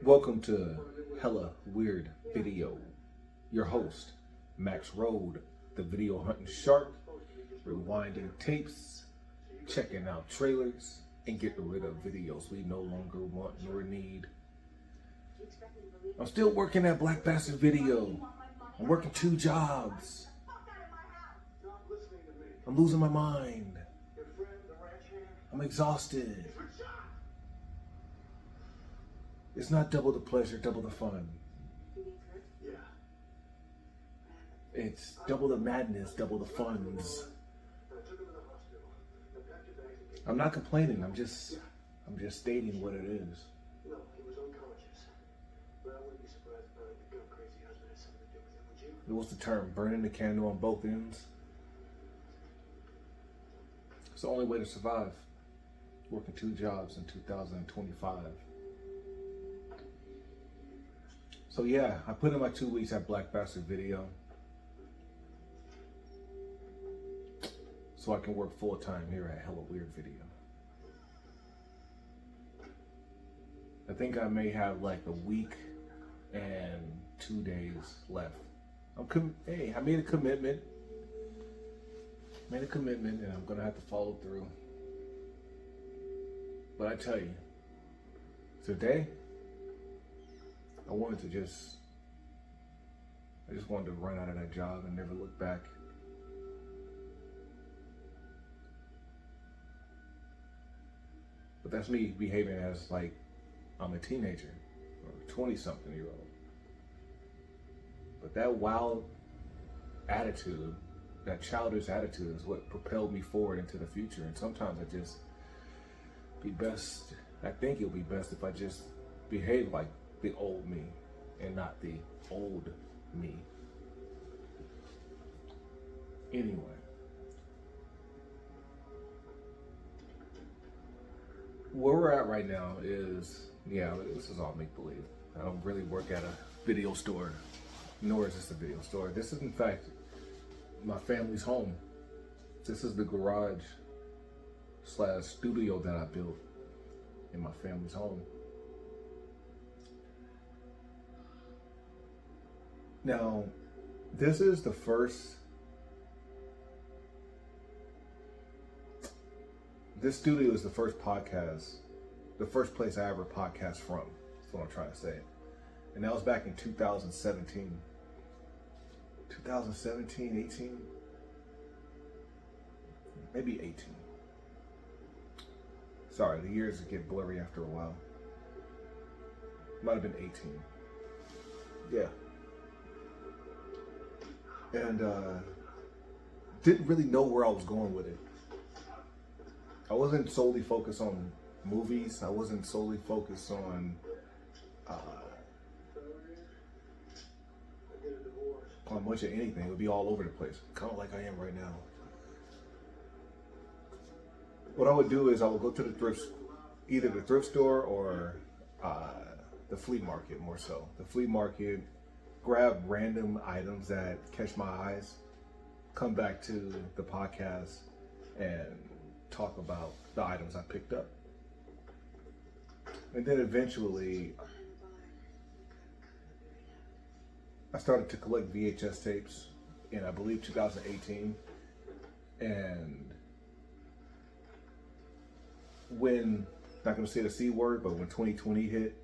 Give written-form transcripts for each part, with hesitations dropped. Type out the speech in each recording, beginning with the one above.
Welcome to Hella Weird Video. Your host, Max Road, the video hunting shark, rewinding tapes, checking out trailers, and getting rid of videos we no longer want nor need. I'm still working at Black Bastard Video. I'm working 2 jobs. I'm losing my mind. I'm exhausted. It's not double the pleasure, double the fun. It's double the madness, double the funds. I'm not complaining. I'm just stating what it is. What's the term? Burning the candle on both ends. It's the only way to survive. Working 2 jobs in 2025. So yeah, I put in my 2 weeks at Black Bastard Video so I can work full time here at Hella Weird Video. I think I may have like a week and 2 days left. Hey, I made a commitment. And I'm gonna have to follow through. But I tell you, today, I just wanted to run out of that job and never look back. But that's me behaving as like I'm a teenager or 20-something-year-old. But that wild attitude, that childish attitude is what propelled me forward into the future. And sometimes I think it'll be best if I just behave like the old me and not the old me. Anyway. Where we're at right now is, this is all make-believe. I don't really work at a video store, nor is this a video store. This is, in fact, my family's home. This is the garage / studio that I built in my family's home. Now, this studio is the first podcast, the first place I ever podcast from. That's what I'm trying to say. And that was back in 2017. 2017, 18? Maybe 18. Sorry, the years get blurry after a while. Might have been 18. Yeah. And didn't really know where I was going with it. I wasn't solely focused on movies. I wasn't solely focused on much of anything. It would be all over the place, kind of like I am right now. What I would do is I would go to either the thrift store or the flea market, more so. The flea market, grab random items that catch my eyes, come back to the podcast and talk about the items I picked up. And then eventually I started to collect VHS tapes in, I believe, 2018. And when, not gonna say the C word, but when 2020 hit,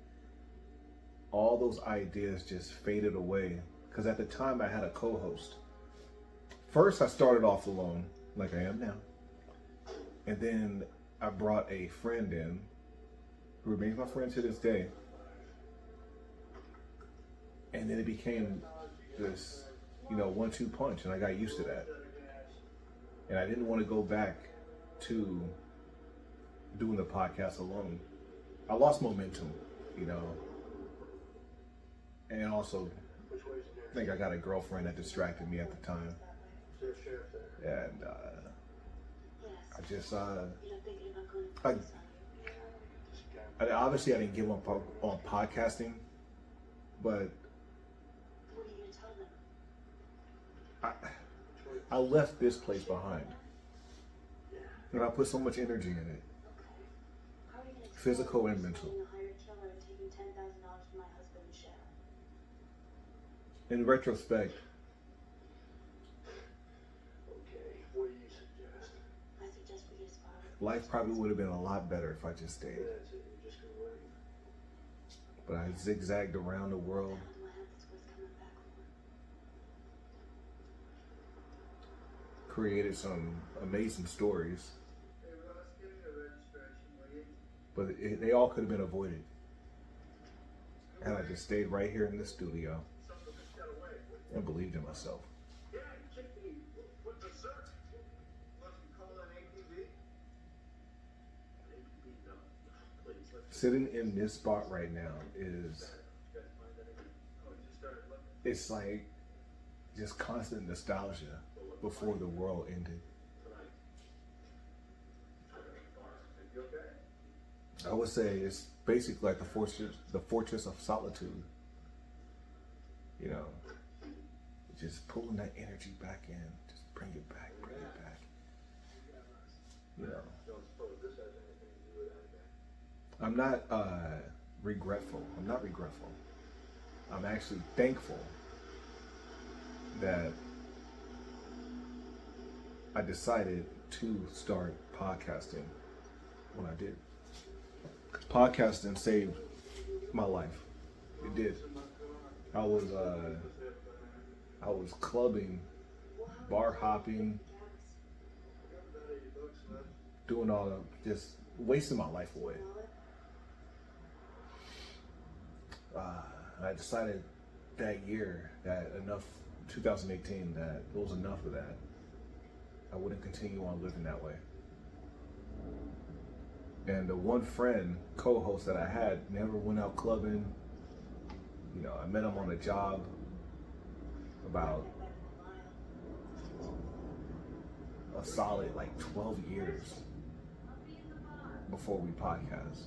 all those ideas just faded away. Because at the time I had a co-host. First I started off alone, like I am now. And then I brought a friend in, who remains my friend to this day. And then it became this, 1-2 punch, and I got used to that. And I didn't want to go back to doing the podcast alone. I lost momentum, And also, I think I got a girlfriend that distracted me at the time. And obviously I didn't give up on podcasting, but I, I left this place behind. And I put so much energy in it. Physical and mental. In retrospect, life probably would have been a lot better if I just stayed. But I zigzagged around the world. Created some amazing stories. But they all could have been avoided. And I just stayed right here in the studio and believed in myself. Sitting in this spot right now it's like just constant nostalgia before the world ended. I would say it's basically like the fortress of solitude. You know, just pulling that energy back in, just bring it back. You know, I'm not regretful. I'm actually thankful that I decided to start podcasting when I did. Podcasting saved my life. It did. I was clubbing, bar hopping, doing all the, just wasting my life away. I decided that year that 2018, that it was enough of that. I wouldn't continue on living that way. And the one friend, co-host that I had, never went out clubbing. You know, I met him on a job about a solid 12 years before we podcast.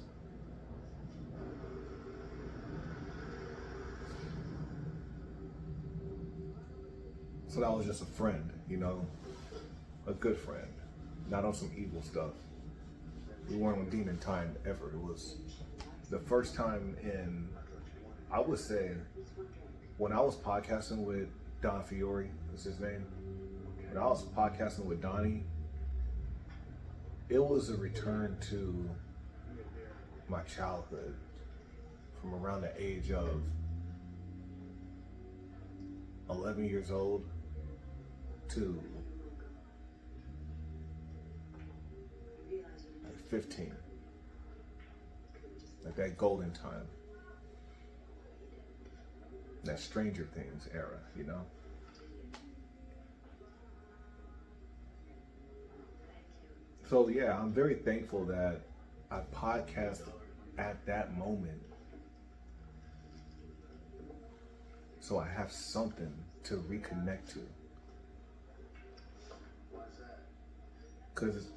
So that was just a friend, you know, a good friend, not on some evil stuff. We weren't on demon time ever. It was the first time in, I would say, when I was podcasting with Don Fiore, is his name. When I was podcasting with Donnie, it was a return to my childhood from around the age of 11 years old to 15, like that golden time, that Stranger Things era, you know? So yeah, I'm very thankful that I podcast at that moment, so I have something to reconnect to. Because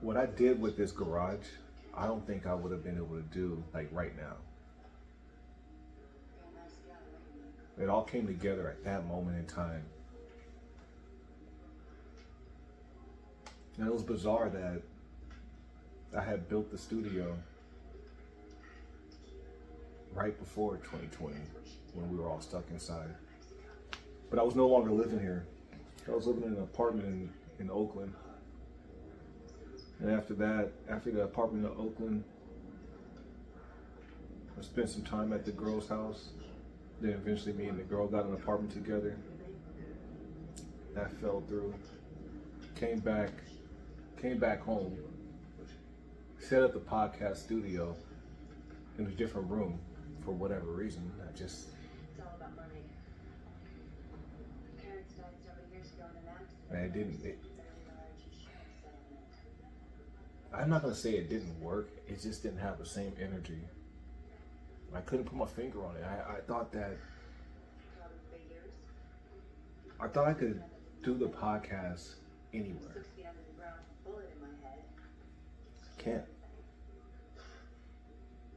what I did with this garage, I don't think I would have been able to do right now. It all came together at that moment in time. And it was bizarre that I had built the studio right before 2020, when we were all stuck inside. But I was no longer living here. I was living in an apartment in Oakland. And after the apartment in Oakland, I spent some time at the girl's house. Then eventually me and the girl got an apartment together. That fell through. Came back home, set up the podcast studio in a different room for whatever reason. It's all about money. Parents died several years ago in an accident. I'm not gonna say it didn't work. It just didn't have the same energy. I couldn't put my finger on it. I thought I could do the podcast anywhere. Can't.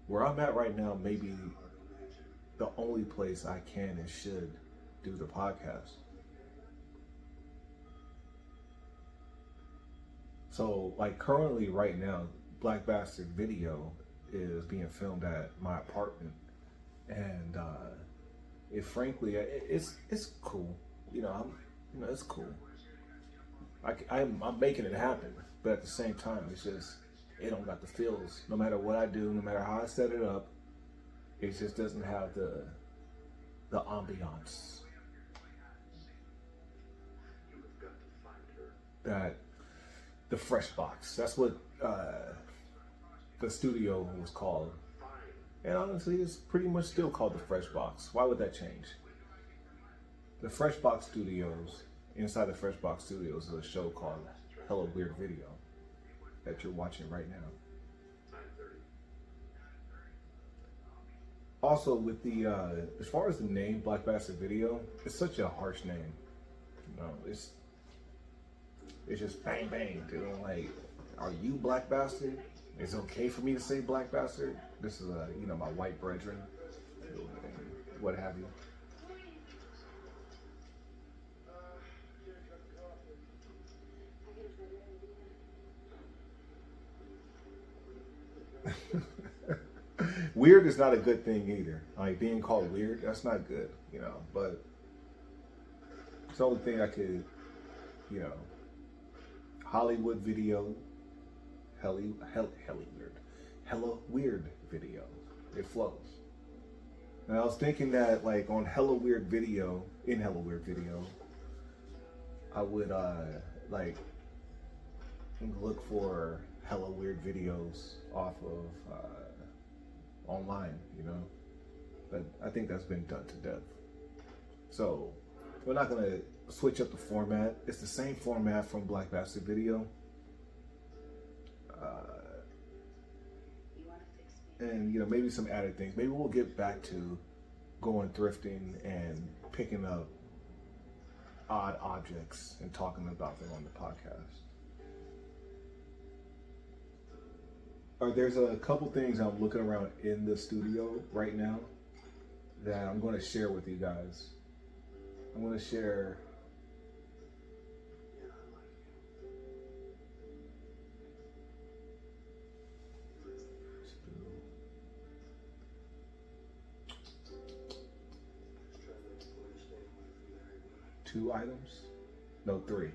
Where I'm at right now, maybe the only place I can and should do the podcast. So, like currently, right now, Black Bastard Video is being filmed at my apartment, and it's cool. It's cool. I'm making it happen, but at the same time, it's just it don't got the feels. No matter what I do, no matter how I set it up, it just doesn't have the ambiance that the Fresh Box. That's what the studio was called. And honestly, it's pretty much still called the Fresh Box. Why would that change? The Fresh Box Studios, inside the Fresh Box Studios is a show called Hella Weird Video that you're watching right now. Also, with the as far as the name Black Bastard Video, it's such a harsh name. It's just bang bang, dude. Like, are you Black Bastard? It's okay for me to say Black Bastard. This is my white brethren, what have you. Weird is not a good thing either. Like, being called weird, that's not good, but it's the only thing I could, Hollywood Video, hella weird video. It flows. And I was thinking that, like, on Hella Weird Video, I would look for hella weird videos off of online, but I think that's been done to death. So we're not gonna switch up the format. It's the same format from Black Bastard Video, and maybe some added things. Maybe we'll get back to going thrifting and picking up odd objects and talking about them on the podcast. There's a couple things I'm looking around in the studio right now that I'm going to share with you guys. I'm going to share two items? No, three.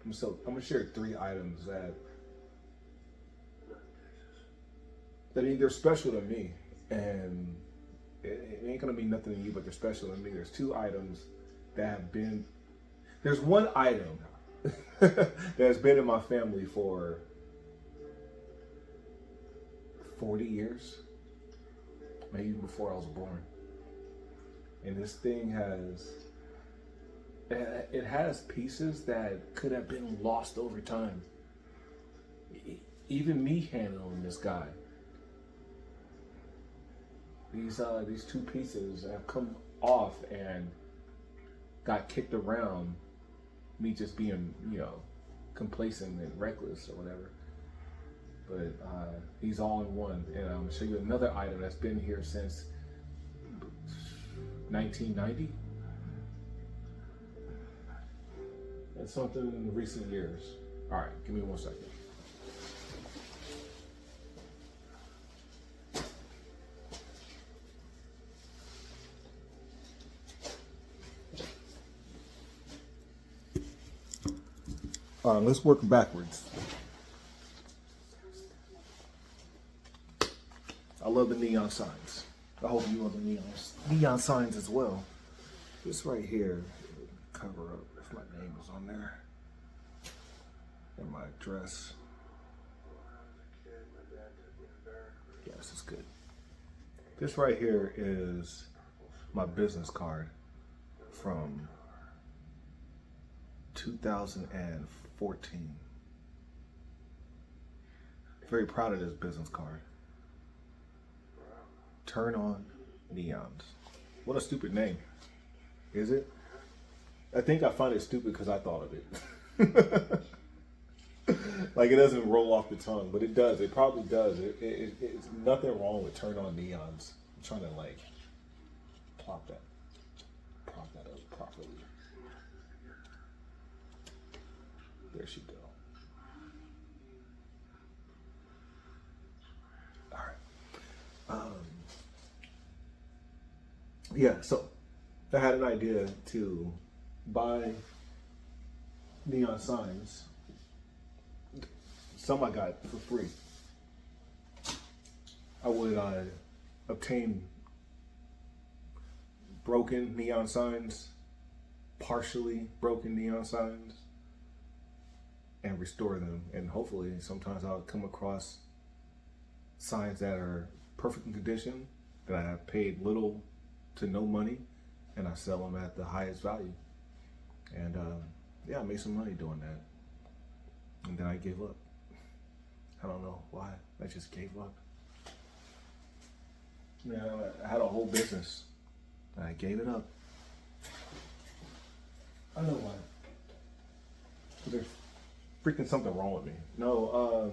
I'm going to share three items that they're special to me, and it ain't gonna be nothing to you, but they're special to me. There's two items that have been. There's one item that has been in my family for 40 years, maybe before I was born. And this thing has pieces that could have been lost over time. Even me handling this guy. These two pieces have come off and got kicked around, me just being, complacent and reckless or whatever. But he's all in one. And I'm gonna show you another item that's been here since 1990. That's something in recent years. All right, give me 1 second. All right, let's work backwards. I love the neon signs. I hope you love the neon signs as well. This right here, cover up if my name is on there, and my address. Yes, it's good. This right here is my business card from 2014. Very proud of this business card. Turn on Neons. What a stupid name. Is it? I think I find it stupid because I thought of it. Like, it doesn't roll off the tongue, but it does. It probably does. It's nothing wrong with Turn on Neons. I'm trying to Prop that up properly. There she go. All right. Yeah, so I had an idea to buy neon signs. Some I got for free. I would obtain broken neon signs, partially broken neon signs, and restore them. And hopefully sometimes I'll come across signs that are perfect in condition, that I have paid little to no money, and I sell them at the highest value. And yeah, I made some money doing that. And then I gave up. I don't know why. I just gave up. Yeah, I had a whole business. And I gave it up. I know why. There's freaking something wrong with me. No,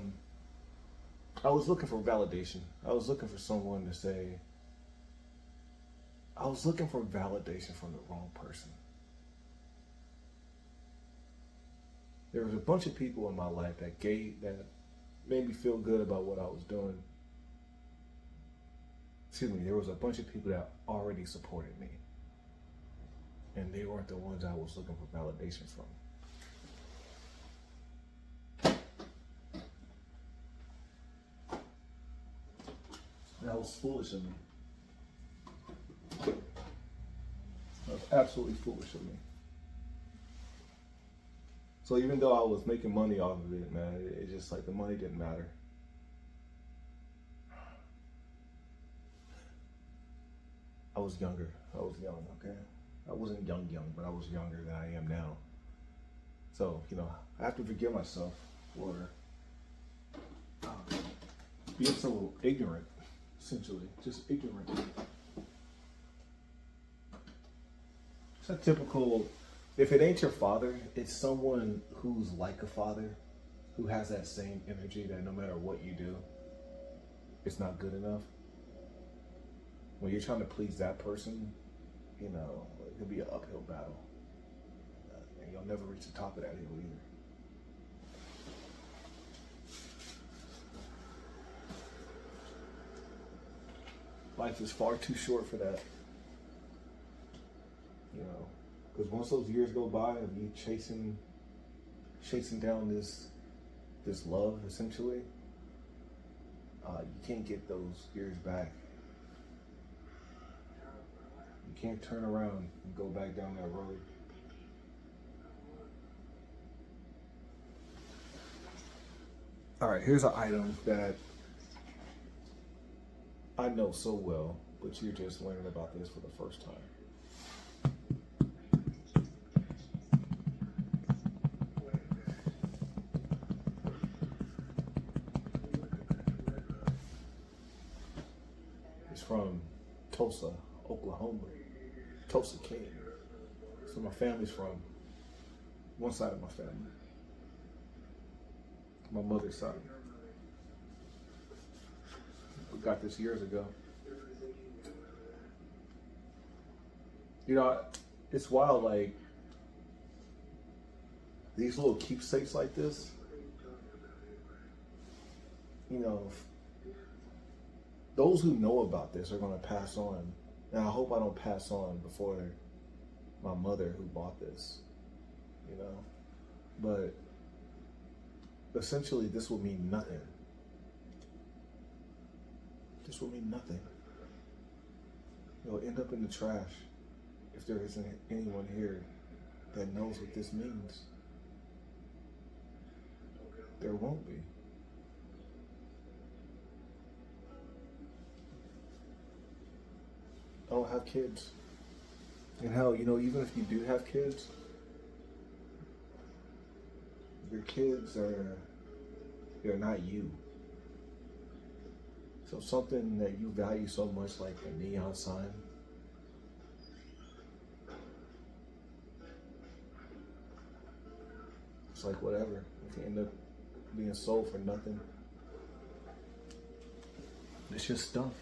I was looking for validation. I was looking for someone to say, I was looking for validation from the wrong person. There was a bunch of people in my life that made me feel good about what I was doing. Excuse me, there was a bunch of people that already supported me. And they weren't the ones I was looking for validation from. That was foolish of me. That was absolutely foolish of me. So even though I was making money off of it, man, it just like the money didn't matter. I was younger. I was young, okay? I wasn't young, but I was younger than I am now. So, I have to forgive myself for being so ignorant, essentially. Just ignorant. It's a typical, if it ain't your father, it's someone who's like a father, who has that same energy that no matter what you do, it's not good enough. When you're trying to please that person, it could be an uphill battle. And you'll never reach the top of that hill either. Life is far too short for that. Because once those years go by of you chasing down this love, essentially, you can't get those years back. You can't turn around and go back down that road. All right, here's an item that I know so well, but you're just learning about this for the first time. It's from Tulsa, Oklahoma. Tulsa King. So my family's from one side of my family. My mother's side. We got this years ago. It's wild, like these little keepsakes like this, those who know about this are going to pass on. And I hope I don't pass on before my mother who bought this, But essentially, this will mean nothing. This will mean nothing. It'll end up in the trash if there isn't anyone here that knows what this means. There won't be. I don't have kids. And hell, even if you do have kids, your kids they're not you. So something that you value so much, like a neon sign, it's like whatever. It can end up being sold for nothing. It's just stuff.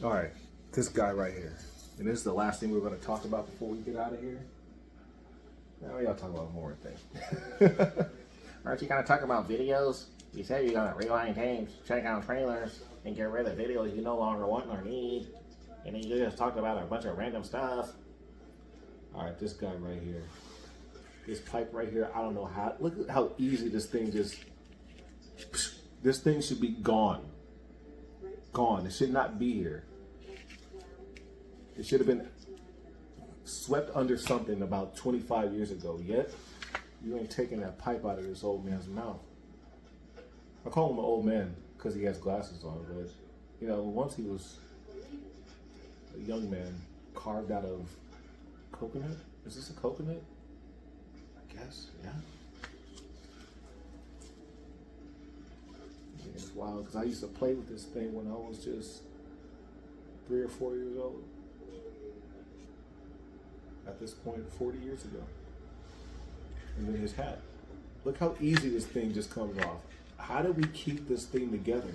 All right, this guy right here. And this is the last thing we're going to talk about before we get out of here. Now y'all talk about more things. Aren't you going to talk about videos? You said you're going to rewind tapes, check out trailers, and get rid of videos you no longer want or need. And then you just talked about a bunch of random stuff. All right, this guy right here. This pipe right here, I don't know how. Look at how easy this thing just. This thing should be gone. Gone. It should not be here. It should have been swept under something about 25 years ago. Yet, you ain't taking that pipe out of this old man's mouth. I call him an old man because he has glasses on, but you know, once he was a young man carved out of coconut. Is this a coconut? I guess, yeah. It's wild because I used to play with this thing when I was just 3 or 4 years old. At this point, 40 years ago. And then his hat. Look how easy this thing just comes off. How do we keep this thing together?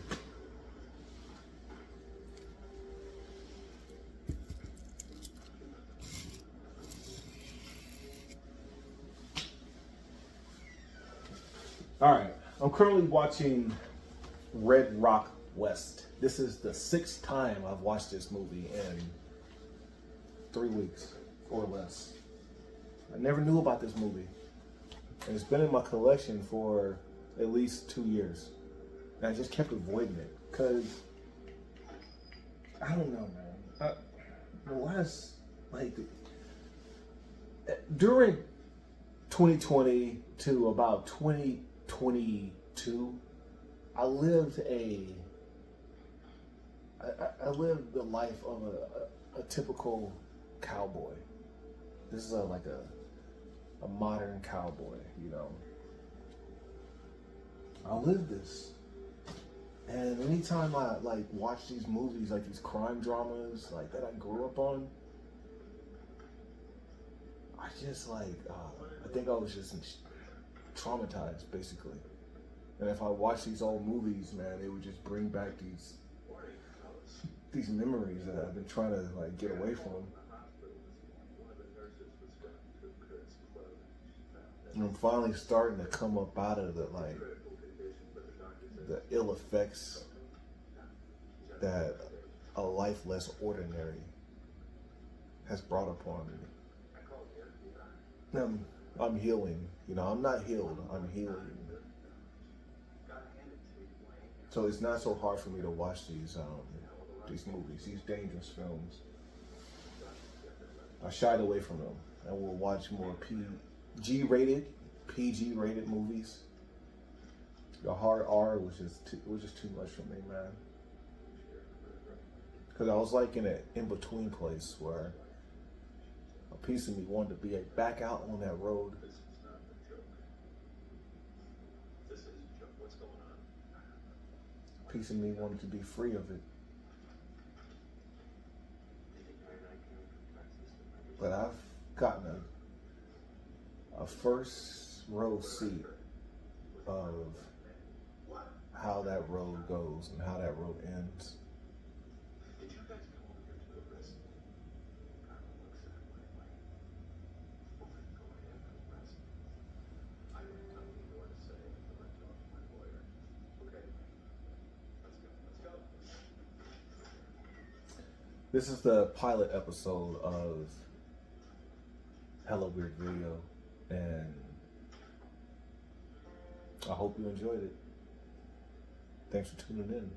All right, I'm currently watching Red Rock West. This is the 6th time I've watched this movie in 3 weeks or less. I never knew about this movie. And it's been in my collection for at least 2 years. And I just kept avoiding it because I don't know, man. The last, like, during 2020 to about 2022, I lived the life of a typical cowboy. This is like a modern cowboy, you know. I lived this. And anytime I like watch these movies, like these crime dramas like that I grew up on, I just like, I think I was just traumatized basically. And if I watch these old movies, man, it would just bring back these memories that I've been trying to like get away from. And I'm finally starting to come up out of the ill effects that a life less ordinary has brought upon me. I'm healing. You know, I'm not healed. I'm healing. So it's not so hard for me to watch these movies, these dangerous films. I shied away from them. I will watch more PG-rated movies. The hard R was just too much for me, man. Because I was like in an in-between place where a piece of me wanted to be back out on that road. A piece of me wanted to be free of it. But I've gotten a first row seat of how that road goes and how that road ends. This is the pilot episode of Hella Weird Video, and I hope you enjoyed it. Thanks for tuning in.